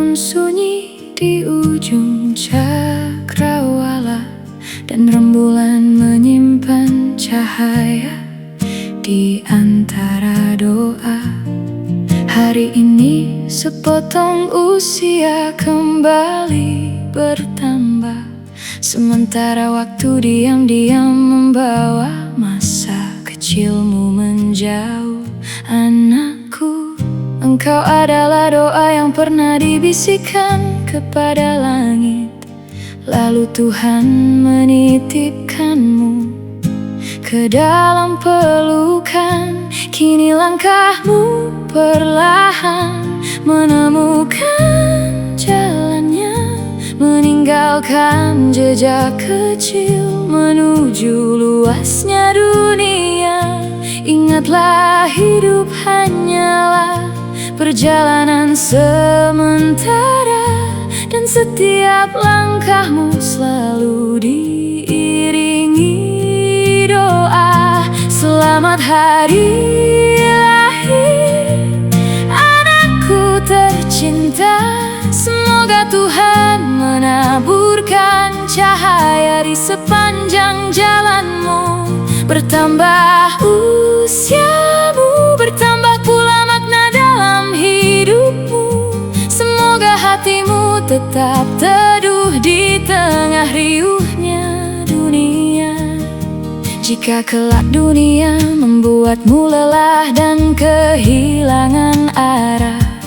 malam sunyi di ujung cakrawala, dan rembulan menyimpan cahaya di antara doa. Hari ini sepotong usia kembali bertambah, sementara waktu diam-diam membawa masa kecilmu menjauh. Anakku, engkau adalah doa yang pernah dibisikkan kepada langit, lalu Tuhan menitipkanmu ke dalam pelukan. Kini langkahmu perlahan menemukan jalannya, meninggalkan jejak kecil menuju luasnya dunia. Ingatlah, hidup hanyalah perjalanan sementara, dan setiap langkahmu selalu diiringi doa. Selamat hari lahir, anakku tercinta. Semoga Tuhan menaburkan cahaya di sepanjang jalanmu. Bertambah usiamu, bertambah pula makna dalam hidupmu. Semoga hatimu tetap teduh di tengah riuhnya dunia. Jika kelak dunia membuatmu lelah dan kehilangan arah,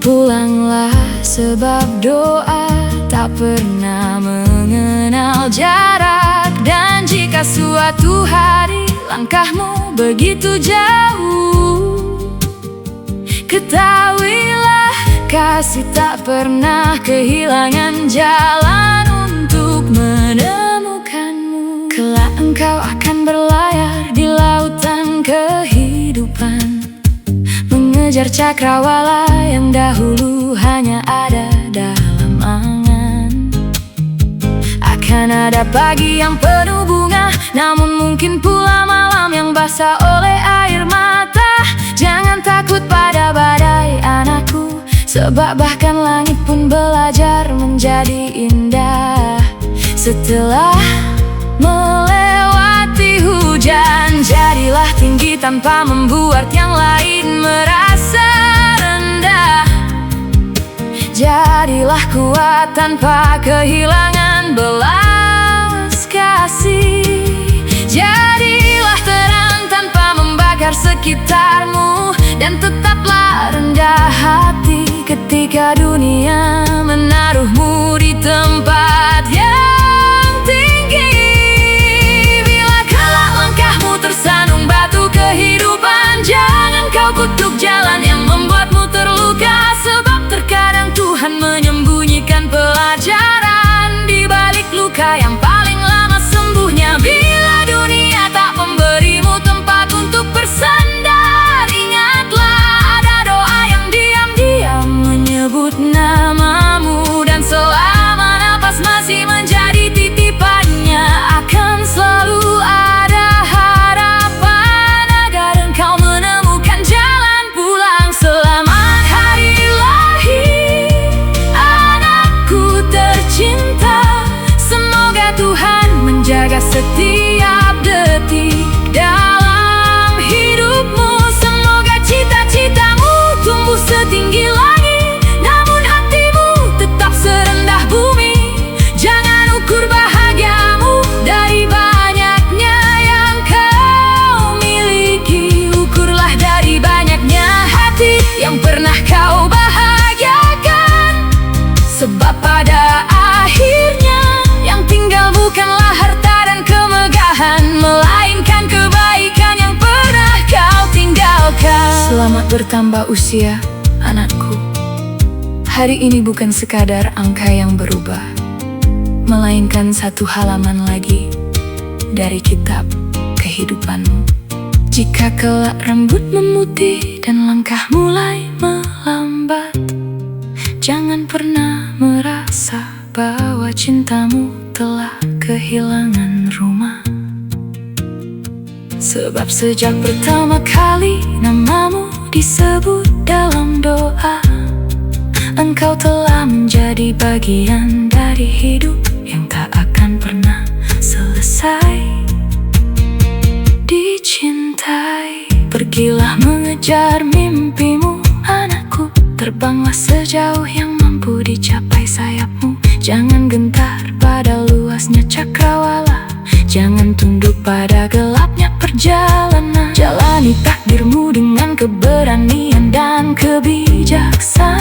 pulanglah, sebab doa tak pernah mengenal jarak. Dan jika suatu hari langkahmu begitu jauh, ketahuilah, kasih tak pernah kehilangan jalan untuk menemukanmu. Kelak engkau akan berlayar di lautan kehidupan, mengejar cakrawala yang dahulu hanya ada dalam angan. Akan ada pagi yang penuh bunga, namun mungkin pula malam yang basah oleh air mata. Jangan takut pada badai, anakku, sebab bahkan langit pun belajar menjadi indah setelah melewati hujan. Jadilah tinggi tanpa membuat yang lain merasa rendah. Jadilah kuat tanpa kehilangan belas kasih. Jadilah terang tanpa membakar sekitarmu, dan tetaplah rendah hati ketika dunia menaruhmu di tempat yang tinggi. Bila kelak langkahmu tersanung batu kehidupan, jangan kau kutuk jalan yang membuatmu terluka, sebab terkadang Tuhan menyembunyikan pelajaran di balik luka yang paling lama sembuhnya. Bila dunia tak memberimu tempat untuk bersandar, ingatlah, ada doa yang diam-diam menyebut namamu. Dan selama napas masih menjadi titipannya, akan selalu ada harapan agar engkau menemukan jalan pulang. Selamat hari lahir, anakku tercinta. Semoga Tuhan menjaga setiap detik dalam hidupmu. Semoga cita-citamu tumbuh setinggi langit, namun hatimu tetap serendah bumi. Jangan ukur bahagiamu dari banyaknya yang kau miliki, ukurlah dari banyaknya hati yang pernah kau bahagiakan. Sebab pada akhirnya yang tinggal bukanlah harta dan kemegahan, melainkan kebaikan yang pernah kau tinggalkan. Selamat bertambah usia, anakku. Hari ini bukan sekadar angka yang berubah, melainkan satu halaman lagi dari kitab kehidupanmu. Jika kelak rambut memutih dan langkah mulai melambat, jangan pernah merasa bahwa cintamu telah kehilangan rumah. Sebab sejak pertama kali namamu disebut dalam doa, Engkau telah menjadi bagian dari hidup yang tak akan pernah selesai dicintai. Pergilah mengejar mimpimu, anakku. Terbanglah sejauh yang mampu dicapai sayapmu. Jangan gentar pada luasnya cakrawala, jangan tunduk pada gelapnya perjalanan. Jalani takdirmu dengan keberanian dan kebijaksanaan.